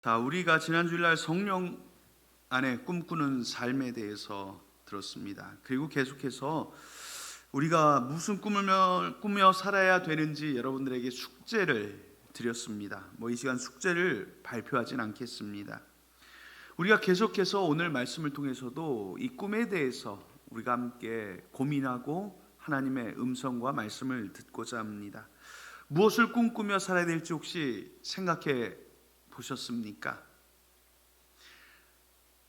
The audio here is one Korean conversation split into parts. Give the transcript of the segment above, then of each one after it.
자, 우리가 지난 주일날 성령 안에 꿈꾸는 삶에 대해서 들었습니다. 그리고 계속해서 우리가 무슨 꿈을 꾸며 살아야 되는지 여러분들에게 숙제를 드렸습니다. 이 시간 숙제를 발표하진 않겠습니다. 우리가 계속해서 오늘 말씀을 통해서도 이 꿈에 대해서 우리가 함께 고민하고 하나님의 음성과 말씀을 듣고자 합니다. 무엇을 꿈꾸며 살아야 될지 혹시 생각해 보셨습니까?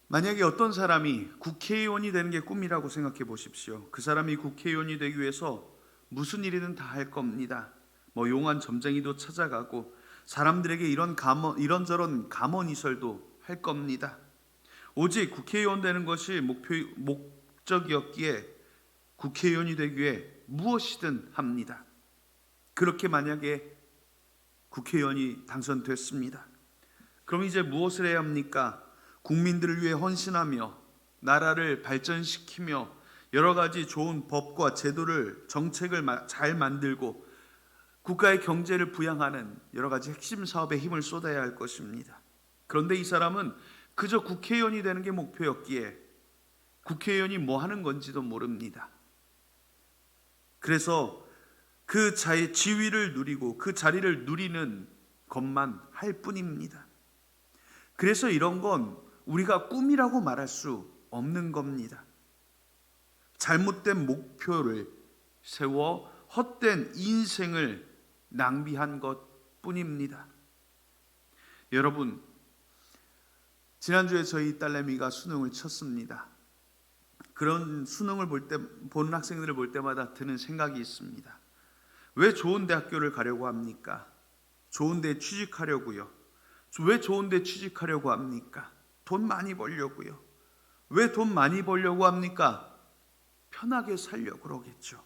만약에 어떤 사람이 국회의원이 되는 게 꿈이라고 생각해 보십시오. 그 사람이 국회의원이 되기 위해서 무슨 일이든 다 할 겁니다. 용한 점쟁이도 찾아가고 사람들에게 이런저런 감언이설도 할 겁니다. 오직 국회의원 되는 것이 목적이었기에 국회의원이 되기 위해 무엇이든 합니다. 그렇게 만약에 국회의원이 당선됐습니다. 그럼 이제 무엇을 해야 합니까? 국민들을 위해 헌신하며 나라를 발전시키며 여러 가지 좋은 법과 제도를 정책을 잘 만들고 국가의 경제를 부양하는 여러 가지 핵심 사업에 힘을 쏟아야 할 것입니다. 그런데 이 사람은 그저 국회의원이 되는 게 목표였기에 국회의원이 뭐 하는 건지도 모릅니다. 그래서 그 자의 지위를 누리고 그 자리를 누리는 것만 할 뿐입니다. 그래서 이런 건 우리가 꿈이라고 말할 수 없는 겁니다. 잘못된 목표를 세워 헛된 인생을 낭비한 것 뿐입니다. 여러분, 지난주에 저희 딸내미가 수능을 쳤습니다. 그런 수능을 보는 학생들을 볼 때마다 드는 생각이 있습니다. 왜 좋은 대학교를 가려고 합니까? 좋은 데 취직하려고요. 왜 좋은 데 취직하려고 합니까? 돈 많이 벌려고요. 왜 돈 많이 벌려고 합니까? 편하게 살려고 그러겠죠.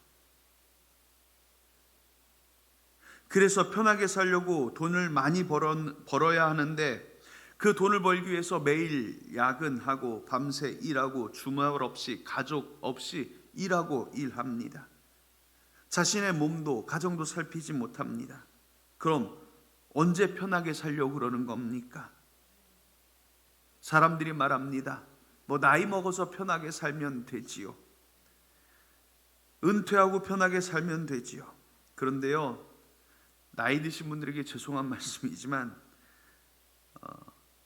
그래서 편하게 살려고 돈을 많이 벌어야 하는데 그 돈을 벌기 위해서 매일 야근하고 밤새 일하고 주말 없이 가족 없이 일합니다. 자신의 몸도 가정도 살피지 못합니다. 그럼 언제 편하게 살려고 그러는 겁니까? 사람들이 말합니다. 나이 먹어서 편하게 살면 되지요. 은퇴하고 편하게 살면 되지요. 그런데요, 나이 드신 분들에게 죄송한 말씀이지만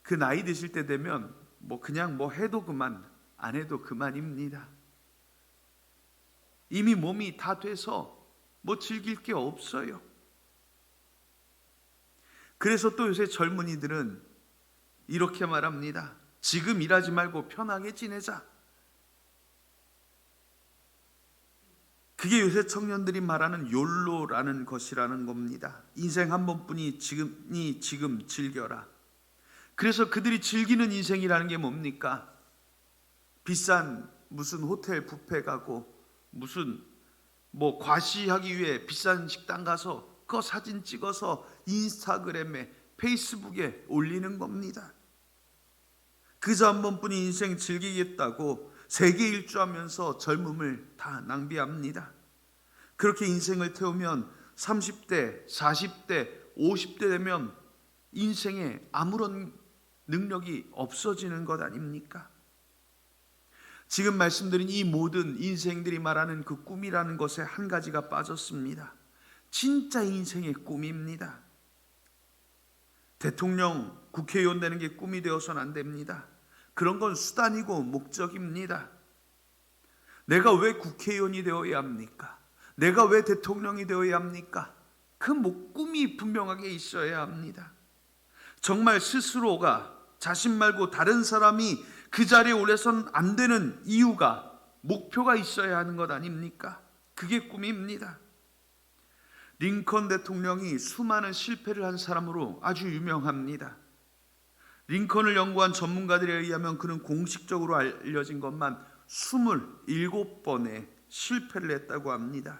그 나이 드실 때 되면 그냥 해도 그만, 안 해도 그만입니다. 이미 몸이 다 돼서 즐길 게 없어요. 그래서 또 요새 젊은이들은 이렇게 말합니다. 지금 일하지 말고 편하게 지내자. 그게 요새 청년들이 말하는 욜로라는 것이라는 겁니다. 인생 한 번뿐이 지금 즐겨라. 그래서 그들이 즐기는 인생이라는 게 뭡니까? 비싼 무슨 호텔 뷔페 가고 무슨 과시하기 위해 비싼 식당 가서 그 사진 찍어서 인스타그램에 페이스북에 올리는 겁니다. 그저 한 번뿐인 인생 즐기겠다고 세계 일주하면서 젊음을 다 낭비합니다. 그렇게 인생을 태우면 30대, 40대, 50대 되면 인생에 아무런 능력이 없어지는 것 아닙니까? 지금 말씀드린 이 모든 인생들이 말하는 그 꿈이라는 것에 한 가지가 빠졌습니다. 진짜 인생의 꿈입니다. 대통령, 국회의원 되는 게 꿈이 되어서는 안 됩니다. 그런 건 수단이고 목적입니다. 내가 왜 국회의원이 되어야 합니까? 내가 왜 대통령이 되어야 합니까? 그 꿈이 분명하게 있어야 합니다. 정말 스스로가 자신 말고 다른 사람이 그 자리에 오래선 안 되는 이유가, 목표가 있어야 하는 것 아닙니까? 그게 꿈입니다. 링컨 대통령이 수많은 실패를 한 사람으로 아주 유명합니다. 링컨을 연구한 전문가들에 의하면 그는 공식적으로 알려진 것만 27번의 실패를 했다고 합니다.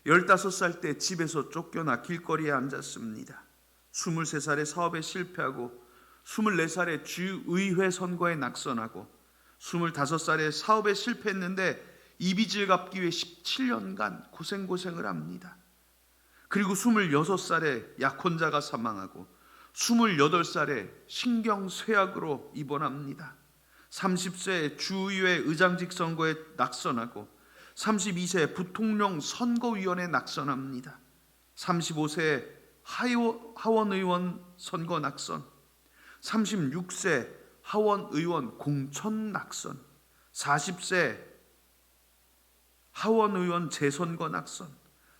15살 때 집에서 쫓겨나 길거리에 앉았습니다. 23살에 사업에 실패하고 24살에 주의회 선거에 낙선하고 25살에 사업에 실패했는데 이빚을 갚기 위해 17년간 고생을 합니다. 그리고 26살에 약혼자가 사망하고 28살에 신경쇠약으로 입원합니다. 30세 주의회 의장직 선거에 낙선하고 32세 부통령 선거위원회에 낙선합니다. 35세 하원의원 선거 낙선, 36세 하원의원 공천 낙선, 40세 하원의원 재선거 낙선,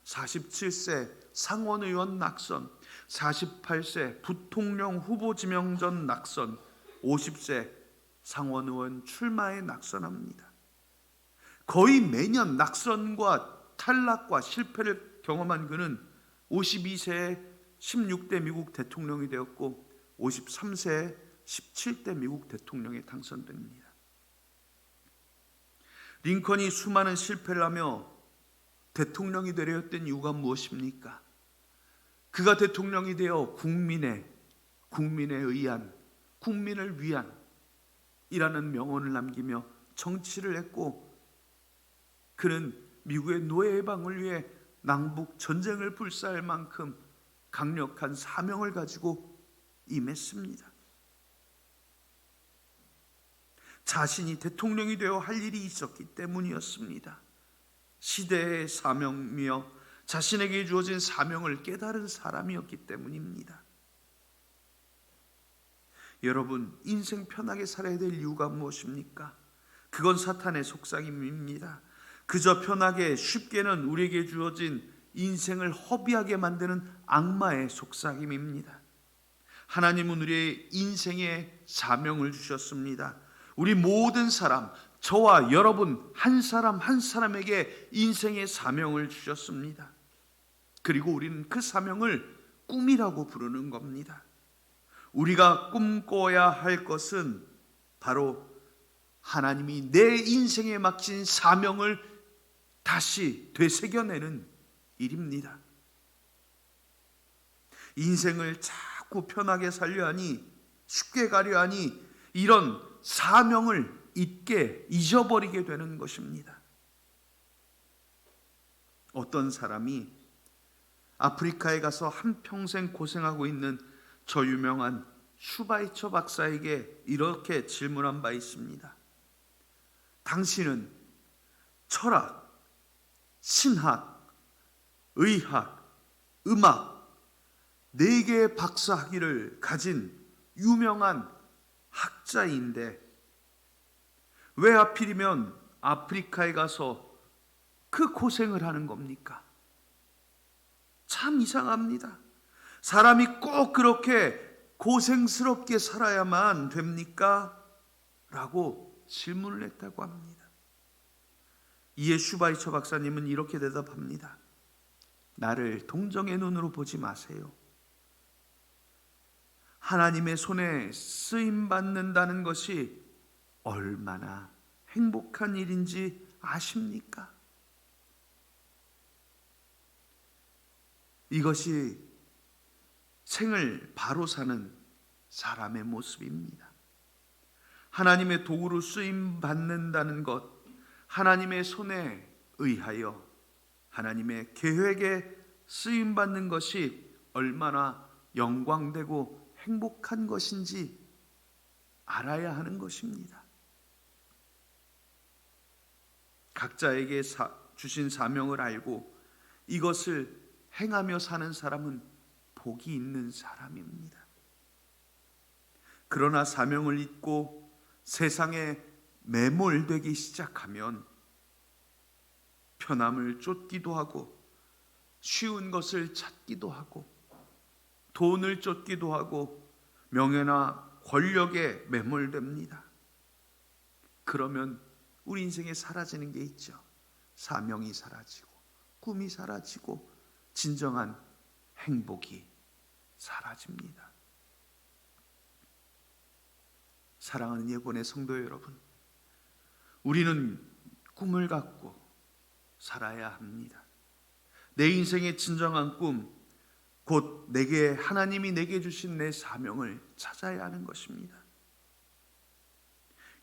47세 상원의원 낙선, 48세 부통령 후보 지명전 낙선, 50세 상원의원 출마에 낙선합니다. 거의 매년 낙선과 탈락과 실패를 경험한 그는 52세에 16대 미국 대통령이 되었고 53세에 17대 미국 대통령에 당선됩니다. 링컨이 수많은 실패를 하며 대통령이 되려 했던 이유가 무엇입니까? 그가 대통령이 되어 국민에 의한, 국민을 위한 이라는 명언을 남기며 정치를 했고, 그는 미국의 노예 해방을 위해 남북 전쟁을 불사할 만큼 강력한 사명을 가지고 임했습니다. 자신이 대통령이 되어 할 일이 있었기 때문이었습니다. 시대의 사명이며 자신에게 주어진 사명을 깨달은 사람이었기 때문입니다. 여러분, 인생 편하게 살아야 될 이유가 무엇입니까? 그건 사탄의 속삭임입니다. 그저 편하게 쉽게는 우리에게 주어진 인생을 허비하게 만드는 악마의 속삭임입니다. 하나님은 우리의 인생에 사명을 주셨습니다. 우리 모든 사람, 저와 여러분 한 사람 한 사람에게 인생의 사명을 주셨습니다. 그리고 우리는 그 사명을 꿈이라고 부르는 겁니다. 우리가 꿈꿔야 할 것은 바로 하나님이 내 인생에 맡긴 사명을 다시 되새겨내는 일입니다. 인생을 자꾸 편하게 살려 하니, 쉽게 가려 하니 이런 사명을 잊어버리게 되는 것입니다. 어떤 사람이 아프리카에 가서 한평생 고생하고 있는 저 유명한 슈바이처 박사에게 이렇게 질문한 바 있습니다. 당신은 철학, 신학, 의학, 음악 4개의 박사 학위를 가진 유명한 학자인데 왜 하필이면 아프리카에 가서 그 고생을 하는 겁니까? 참 이상합니다. 사람이 꼭 그렇게 고생스럽게 살아야만 됩니까? 라고 질문을 했다고 합니다. 이에 슈바이처 박사님은 이렇게 대답합니다. 나를 동정의 눈으로 보지 마세요. 하나님의 손에 쓰임받는다는 것이 얼마나 행복한 일인지 아십니까? 이것이 생을 바로 사는 사람의 모습입니다. 하나님의 도구로 쓰임받는다는 것, 하나님의 손에 의하여 하나님의 계획에 쓰임받는 것이 얼마나 영광되고 행복한 것인지 알아야 하는 것입니다. 각자에게 주신 사명을 알고 이것을 행하며 사는 사람은 복이 있는 사람입니다. 그러나 사명을 잊고 세상에 매몰되기 시작하면 편함을 쫓기도 하고 쉬운 것을 찾기도 하고 돈을 쫓기도 하고 명예나 권력에 매몰됩니다. 그러면 우리 인생에 사라지는 게 있죠. 사명이 사라지고 꿈이 사라지고 진정한 행복이 사라집니다. 사랑하는 예본의 성도 여러분, 우리는 꿈을 갖고 살아야 합니다. 내 인생의 진정한 꿈, 곧 하나님이 내게 주신 내 사명을 찾아야 하는 것입니다.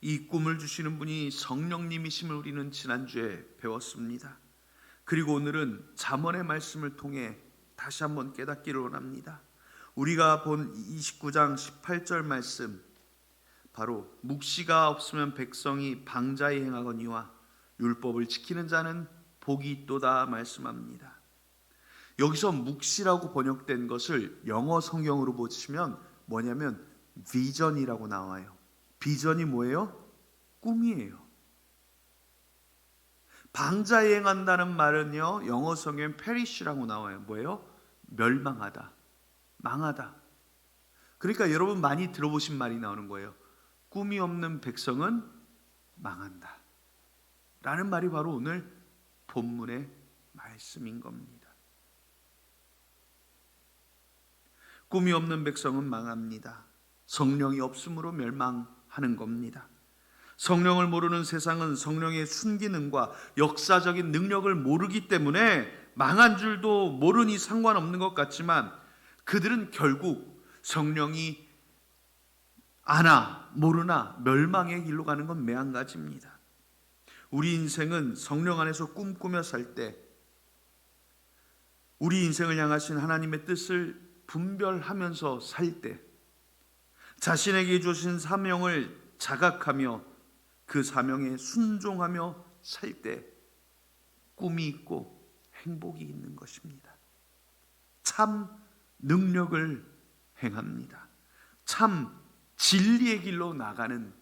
이 꿈을 주시는 분이 성령님이심을 우리는 지난주에 배웠습니다. 그리고 오늘은 잠언의 말씀을 통해 다시 한번 깨닫기를 원합니다. 우리가 본 29장 18절 말씀, 바로 묵시가 없으면 백성이 방자히 행하거니와 율법을 지키는 자는 복이 있도다 말씀합니다. 여기서 묵시라고 번역된 것을 영어 성경으로 보시면 뭐냐면 비전이라고 나와요. 비전이 뭐예요? 꿈이에요. 방자히 행한다는 말은요, 영어 성경엔 perish라고 나와요. 뭐예요? 멸망하다, 망하다. 그러니까 여러분 많이 들어보신 말이 나오는 거예요. 꿈이 없는 백성은 망한다 라는 말이 바로 오늘 본문의 말씀인 겁니다. 꿈이 없는 백성은 망합니다. 성령이 없으므로 멸망하는 겁니다. 성령을 모르는 세상은 성령의 순기능과 역사적인 능력을 모르기 때문에 망한 줄도 모르니 상관없는 것 같지만, 그들은 결국 성령이 아나 모르나 멸망의 길로 가는 건 매한가지입니다. 우리 인생은 성령 안에서 꿈꾸며 살 때, 우리 인생을 향하신 하나님의 뜻을 분별하면서 살 때, 자신에게 주신 사명을 자각하며 그 사명에 순종하며 살 때 꿈이 있고 행복이 있는 것입니다. 참 능력을 행합니다. 참 진리의 길로 나가는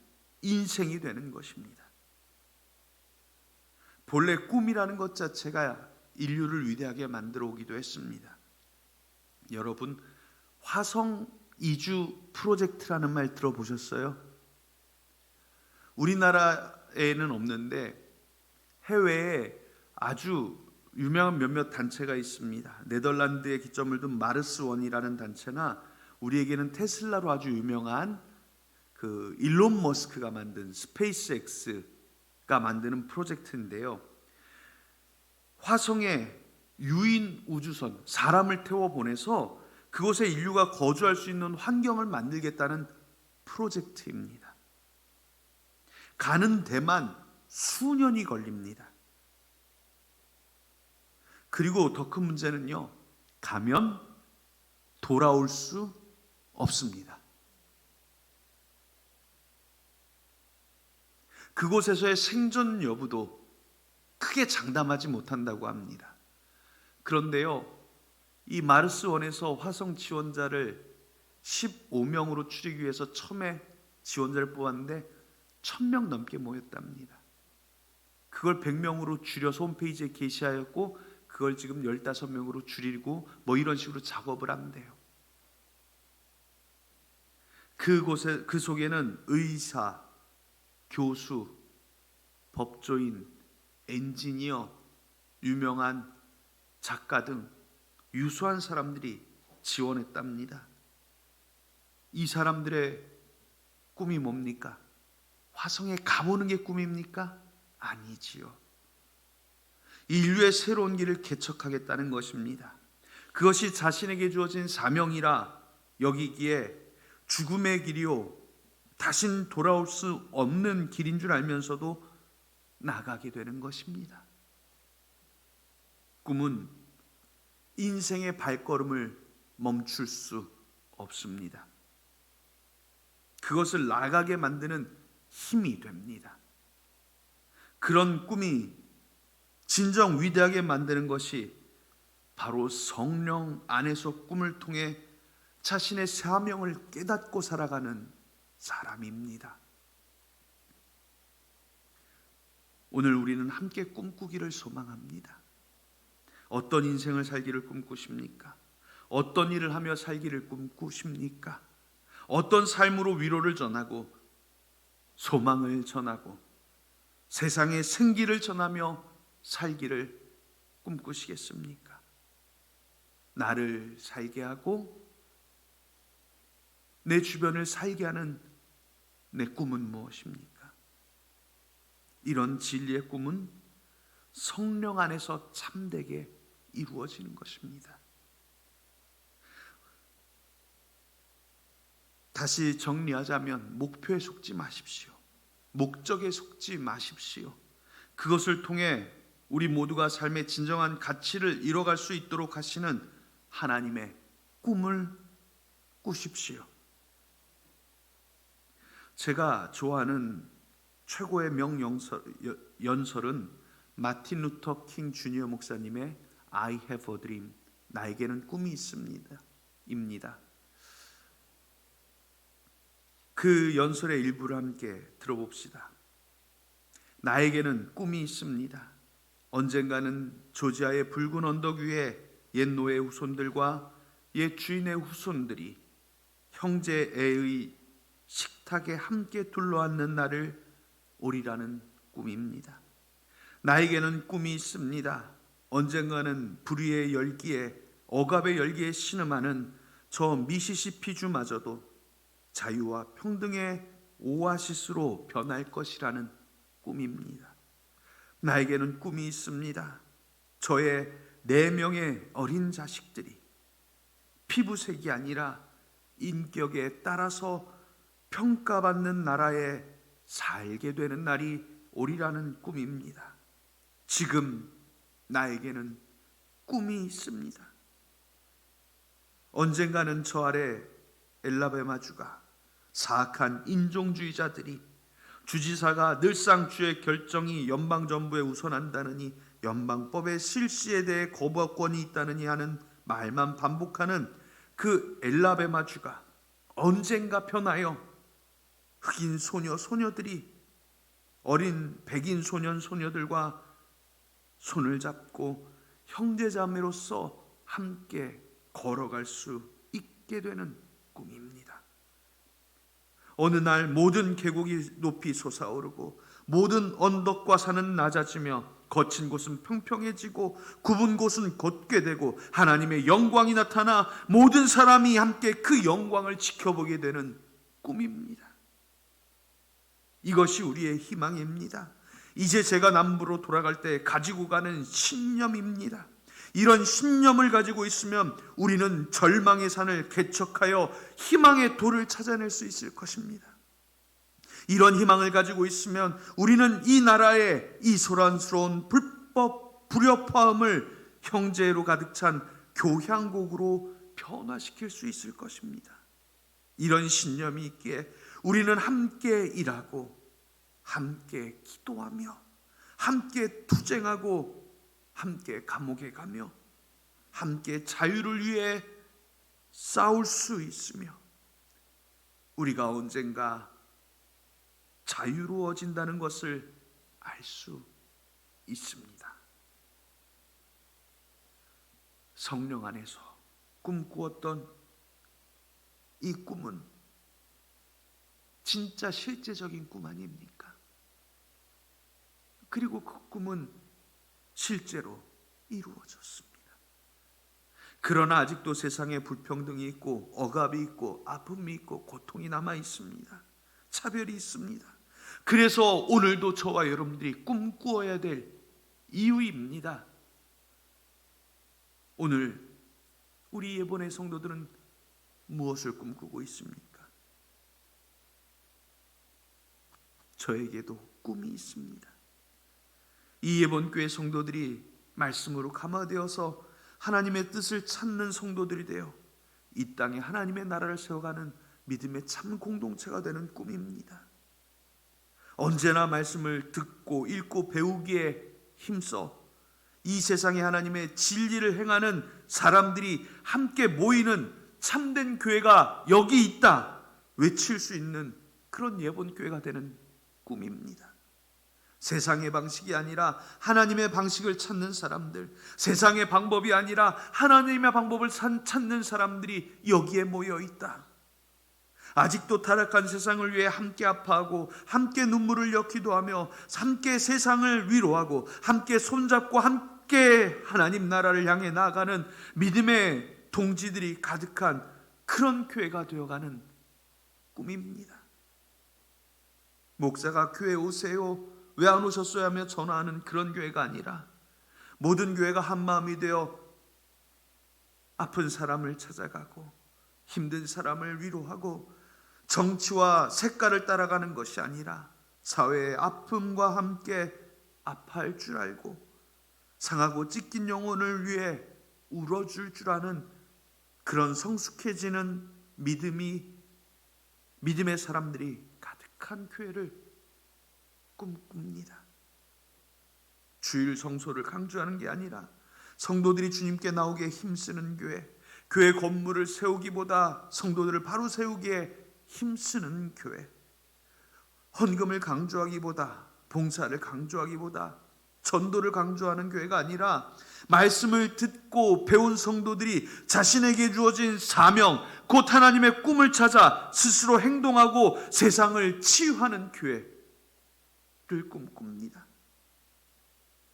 인생이 되는 것입니다. 본래 꿈이라는 것 자체가 인류를 위대하게 만들어 오기도 했습니다. 여러분, 화성 이주 프로젝트라는 말 들어보셨어요? 우리나라에는 없는데 해외에 아주 유명한 몇몇 단체가 있습니다. 네덜란드에 기점을 둔 마르스 원이라는 단체나, 우리에게는 테슬라로 아주 유명한 그 일론 머스크가 만든 스페이스X가 만드는 프로젝트인데요. 화성에 유인 우주선, 사람을 태워 보내서 그곳에 인류가 거주할 수 있는 환경을 만들겠다는 프로젝트입니다. 가는 데만 수년이 걸립니다. 그리고 더 큰 문제는요, 가면 돌아올 수 없습니다. 그곳에서의 생존 여부도 크게 장담하지 못한다고 합니다. 그런데요, 이 마르스원에서 화성 지원자를 15명으로 추리기 위해서 처음에 지원자를 뽑았는데 1000명 넘게 모였답니다. 그걸 100명으로 줄여서 홈페이지에 게시하였고, 그걸 지금 15명으로 줄이고 뭐 이런 식으로 작업을 한대요. 그곳에, 그 속에는 의사, 교수, 법조인, 엔지니어, 유명한 작가 등 유수한 사람들이 지원했답니다. 이 사람들의 꿈이 뭡니까? 화성에 가보는 게 꿈입니까? 아니지요. 인류의 새로운 길을 개척하겠다는 것입니다. 그것이 자신에게 주어진 사명이라 여기기에 죽음의 길이요, 다신 돌아올 수 없는 길인 줄 알면서도 나가게 되는 것입니다. 꿈은 인생의 발걸음을 멈출 수 없습니다. 그것을 나가게 만드는 힘이 됩니다. 그런 꿈이 진정 위대하게 만드는 것이 바로 성령 안에서 꿈을 통해 자신의 사명을 깨닫고 살아가는 사람입니다. 오늘 우리는 함께 꿈꾸기를 소망합니다. 어떤 인생을 살기를 꿈꾸십니까? 어떤 일을 하며 살기를 꿈꾸십니까? 어떤 삶으로 위로를 전하고 소망을 전하고 세상의 생기를 전하며 살기를 꿈꾸시겠습니까? 나를 살게 하고 내 주변을 살게 하는 내 꿈은 무엇입니까? 이런 진리의 꿈은 성령 안에서 참되게 이루어지는 것입니다. 다시 정리하자면 목표에 속지 마십시오. 목적에 속지 마십시오. 그것을 통해 우리 모두가 삶의 진정한 가치를 이뤄갈 수 있도록 하시는 하나님의 꿈을 꾸십시오. 제가 좋아하는 최고의 연설은 마틴 루터 킹 주니어 목사님의 I have a dream, 나에게는 꿈이 있습니다 입니다. 그 연설의 일부를 함께 들어봅시다. 나에게는 꿈이 있습니다. 언젠가는 조지아의 붉은 언덕 위에 옛 노예 후손들과 옛 주인의 후손들이 형제애의 식탁에 함께 둘러앉는 날을 오리라는 꿈입니다. 나에게는 꿈이 있습니다. 언젠가는 불의의 열기에, 억압의 열기에 신음하는 저 미시시피주마저도 자유와 평등의 오아시스로 변할 것이라는 꿈입니다. 나에게는 꿈이 있습니다. 저의 4명의 어린 자식들이 피부색이 아니라 인격에 따라서 평가받는 나라에 살게 되는 날이 오리라는 꿈입니다. 지금 나에게는 꿈이 있습니다. 언젠가는 저 아래 엘라베마주가 사악한 인종주의자들이 주지사가 늘상 주의 결정이 연방정부에 우선한다느니 연방법의 실시에 대해 거부권이 있다느니 하는 말만 반복하는 그 엘라베마주가 언젠가 변하여 흑인 소녀 소녀들이 어린 백인 소년 소녀들과 손을 잡고 형제자매로서 함께 걸어갈 수 있게 되는 꿈입니다. 어느 날 모든 계곡이 높이 솟아오르고 모든 언덕과 산은 낮아지며 거친 곳은 평평해지고 굽은 곳은 곧게 되고 하나님의 영광이 나타나 모든 사람이 함께 그 영광을 지켜보게 되는 꿈입니다. 이것이 우리의 희망입니다. 이제 제가 남부로 돌아갈 때 가지고 가는 신념입니다. 이런 신념을 가지고 있으면 우리는 절망의 산을 개척하여 희망의 도를 찾아낼 수 있을 것입니다. 이런 희망을 가지고 있으면 우리는 이 나라의 이 소란스러운 불법 불협화음을 형제로 가득 찬 교향곡으로 변화시킬 수 있을 것입니다. 이런 신념이 있기에 우리는 함께 일하고 함께 기도하며 함께 투쟁하고 함께 감옥에 가며 함께 자유를 위해 싸울 수 있으며 우리가 언젠가 자유로워진다는 것을 알 수 있습니다. 성령 안에서 꿈꾸었던 이 꿈은 진짜 실제적인 꿈 아닙니까? 그리고 그 꿈은 실제로 이루어졌습니다. 그러나 아직도 세상에 불평등이 있고 억압이 있고 아픔이 있고 고통이 남아 있습니다. 차별이 있습니다. 그래서 오늘도 저와 여러분들이 꿈꾸어야 될 이유입니다. 오늘 우리 예본의 성도들은 무엇을 꿈꾸고 있습니까? 저에게도 꿈이 있습니다. 이 예본교회 성도들이 말씀으로 감화되어서 하나님의 뜻을 찾는 성도들이 되어 이 땅에 하나님의 나라를 세워가는 믿음의 참 공동체가 되는 꿈입니다. 언제나 말씀을 듣고 읽고 배우기에 힘써 이 세상에 하나님의 진리를 행하는 사람들이 함께 모이는 참된 교회가 여기 있다 외칠 수 있는 그런 예본교회가 되는 꿈입니다. 세상의 방식이 아니라 하나님의 방식을 찾는 사람들, 세상의 방법이 아니라 하나님의 방법을 찾는 사람들이 여기에 모여 있다. 아직도 타락한 세상을 위해 함께 아파하고 함께 눈물을 흘려 하며 함께 세상을 위로하고 함께 손잡고 함께 하나님 나라를 향해 나아가는 믿음의 동지들이 가득한 그런 교회가 되어가는 꿈입니다. 목사가 교회 오세요, 왜 안 오셨어요 하며 전화하는 그런 교회가 아니라 모든 교회가 한마음이 되어 아픈 사람을 찾아가고 힘든 사람을 위로하고 정치와 색깔을 따라가는 것이 아니라 사회의 아픔과 함께 아파할 줄 알고 상하고 찢긴 영혼을 위해 울어줄 줄 아는 그런 성숙해지는 믿음의 사람들이 가득한 교회를 꿈꿉니다. 주일 성소를 강조하는 게 아니라 성도들이 주님께 나오기에 힘쓰는 교회 건물을 세우기보다 성도들을 바로 세우기에 힘쓰는 교회, 헌금을 강조하기보다, 봉사를 강조하기보다, 전도를 강조하는 교회가 아니라 말씀을 듣고 배운 성도들이 자신에게 주어진 사명, 곧 하나님의 꿈을 찾아 스스로 행동하고 세상을 치유하는 교회를 꿈꿉니다.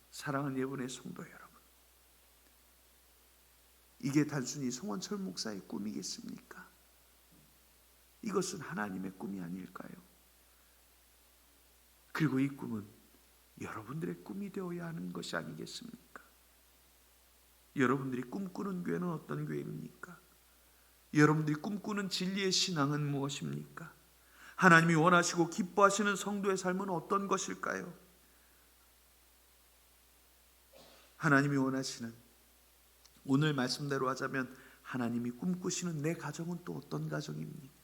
사랑하는 예분의 성도 여러분, 이게 단순히 송원철 목사의 꿈이겠습니까? 이것은 하나님의 꿈이 아닐까요? 그리고 이 꿈은 여러분들의 꿈이 되어야 하는 것이 아니겠습니까? 여러분들이 꿈꾸는 교회는 어떤 교회입니까? 여러분들이 꿈꾸는 진리의 신앙은 무엇입니까? 하나님이 원하시고 기뻐하시는 성도의 삶은 어떤 것일까요? 하나님이 원하시는, 오늘 말씀대로 하자면 하나님이 꿈꾸시는 내 가정은 또 어떤 가정입니까?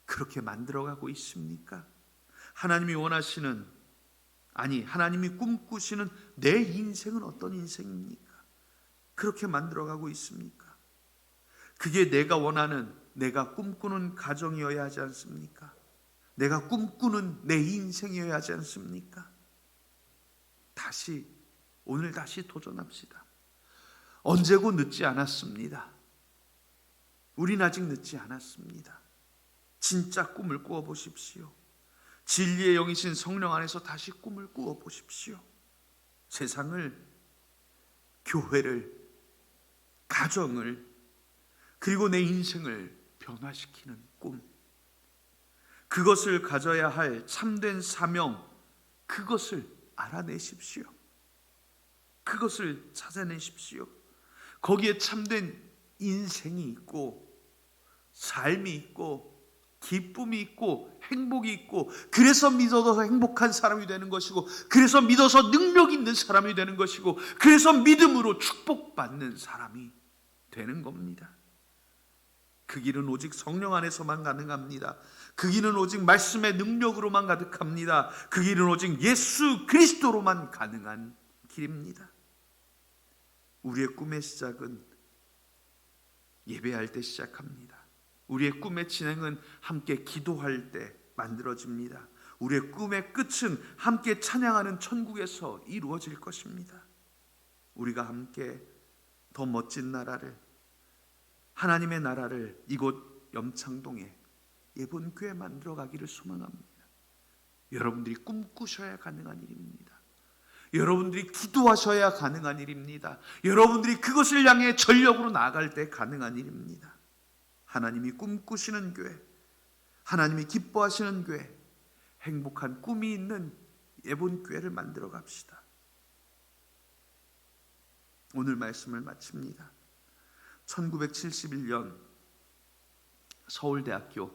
그렇게 만들어가고 있습니까? 하나님이 원하시는, 하나님이 꿈꾸시는 내 인생은 어떤 인생입니까? 그렇게 만들어가고 있습니까? 그게 내가 원하는, 내가 꿈꾸는 가정이어야 하지 않습니까? 내가 꿈꾸는 내 인생이어야 하지 않습니까? 오늘 다시 도전합시다. 언제고 늦지 않았습니다. 우린 아직 늦지 않았습니다. 진짜 꿈을 꾸어보십시오. 진리의 영이신 성령 안에서 다시 꿈을 꾸어보십시오. 세상을, 교회를, 가정을, 그리고 내 인생을 변화시키는 꿈, 그것을 가져야 할 참된 사명, 그것을 알아내십시오. 그것을 찾아내십시오. 거기에 참된 인생이 있고, 삶이 있고, 기쁨이 있고, 행복이 있고, 그래서 믿어서 행복한 사람이 되는 것이고, 그래서 믿어서 능력 있는 사람이 되는 것이고, 그래서 믿음으로 축복받는 사람이 되는 겁니다. 그 길은 오직 성령 안에서만 가능합니다. 그 길은 오직 말씀의 능력으로만 가득합니다. 그 길은 오직 예수 그리스도로만 가능한 길입니다. 우리의 꿈의 시작은 예배할 때 시작합니다. 우리의 꿈의 진행은 함께 기도할 때 만들어집니다. 우리의 꿈의 끝은 함께 찬양하는 천국에서 이루어질 것입니다. 우리가 함께 더 멋진 나라를, 하나님의 나라를 이곳 염창동에 예본교회 만들어 가기를 소망합니다. 여러분들이 꿈꾸셔야 가능한 일입니다. 여러분들이 기도하셔야 가능한 일입니다. 여러분들이 그것을 향해 전력으로 나아갈 때 가능한 일입니다. 하나님이 꿈꾸시는 교회, 하나님이 기뻐하시는 교회, 행복한 꿈이 있는 예본교회를 만들어 갑시다. 오늘 말씀을 마칩니다. 1971년 서울대학교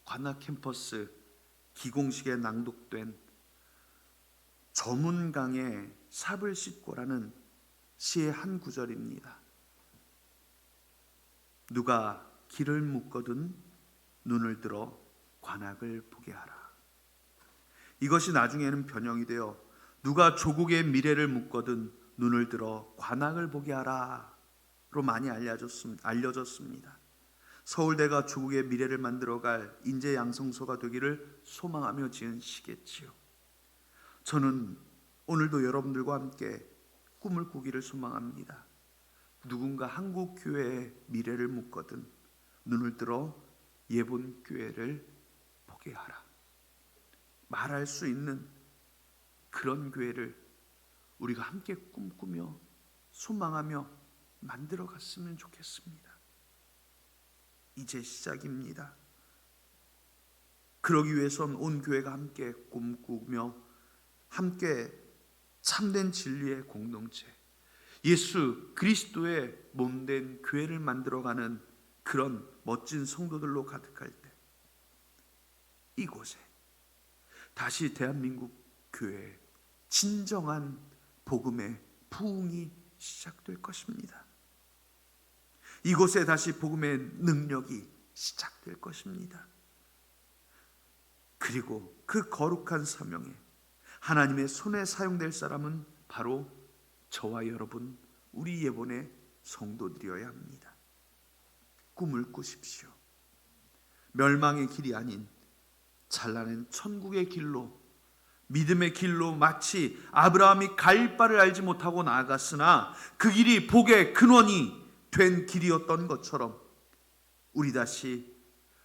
관악캠퍼스 기공식에 낭독된 저문강의 삽을 씻고라는 시의 한 구절입니다. 누가 길을 묶거든 눈을 들어 관악을 보게 하라. 이것이 나중에는 변형이 되어 누가 조국의 미래를 묶거든 눈을 들어 관악을 보게 하라 로 많이 알려졌습니다. 서울대가 조국의 미래를 만들어갈 인재 양성소가 되기를 소망하며 지은 시겠지요. 저는 오늘도 여러분들과 함께 꿈을 꾸기를 소망합니다. 누군가 한국 교회의 미래를 묻거든 눈을 들어 예본 교회를 보게 하라. 말할 수 있는 그런 교회를 우리가 함께 꿈꾸며 소망하며 만들어 갔으면 좋겠습니다. 이제 시작입니다. 그러기 위해선 온 교회가 함께 꿈꾸며 함께 참된 진리의 공동체, 예수 그리스도의 몸된 교회를 만들어가는 그런 멋진 성도들로 가득할 때 이곳에 다시 대한민국 교회의 진정한 복음의 부흥이 시작될 것입니다. 이곳에 다시 복음의 능력이 시작될 것입니다. 그리고 그 거룩한 사명에 하나님의 손에 사용될 사람은 바로 저와 여러분, 우리 예본의 성도들이어야 합니다. 꿈을 꾸십시오. 멸망의 길이 아닌 찬란한 천국의 길로, 믿음의 길로 마치 아브라함이 갈 바를 알지 못하고 나아갔으나 그 길이 복의 근원이 된 길이었던 것처럼 우리 다시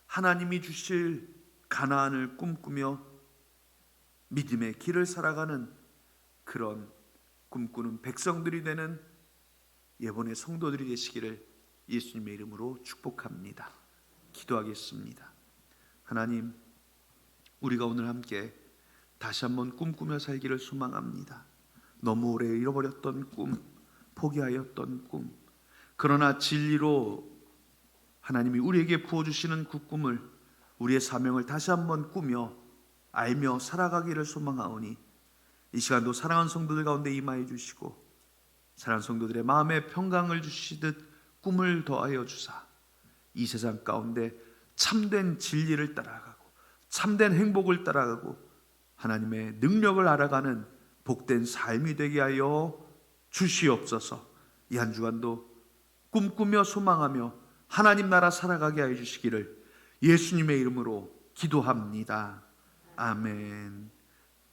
하나님이 주실 가나안을 꿈꾸며 믿음의 길을 살아가는 그런 꿈꾸는 백성들이 되는 예본의 성도들이 되시기를 예수님의 이름으로 축복합니다. 기도하겠습니다. 하나님, 우리가 오늘 함께 다시 한번 꿈꾸며 살기를 소망합니다. 너무 오래 잃어버렸던 꿈, 포기하였던 꿈, 그러나 진리로 하나님이 우리에게 부어주시는 그 꿈을, 우리의 사명을 다시 한번 꾸며 알며 살아가기를 소망하오니 이 시간도 사랑하는 성도들 가운데 임하여 주시고 사랑하는 성도들의 마음에 평강을 주시듯 꿈을 더하여 주사 이 세상 가운데 참된 진리를 따라가고 참된 행복을 따라가고 하나님의 능력을 알아가는 복된 삶이 되게 하여 주시옵소서. 이 한 주간도 꿈꾸며 소망하며 하나님 나라 살아가게 하여 주시기를 예수님의 이름으로 기도합니다. 아멘.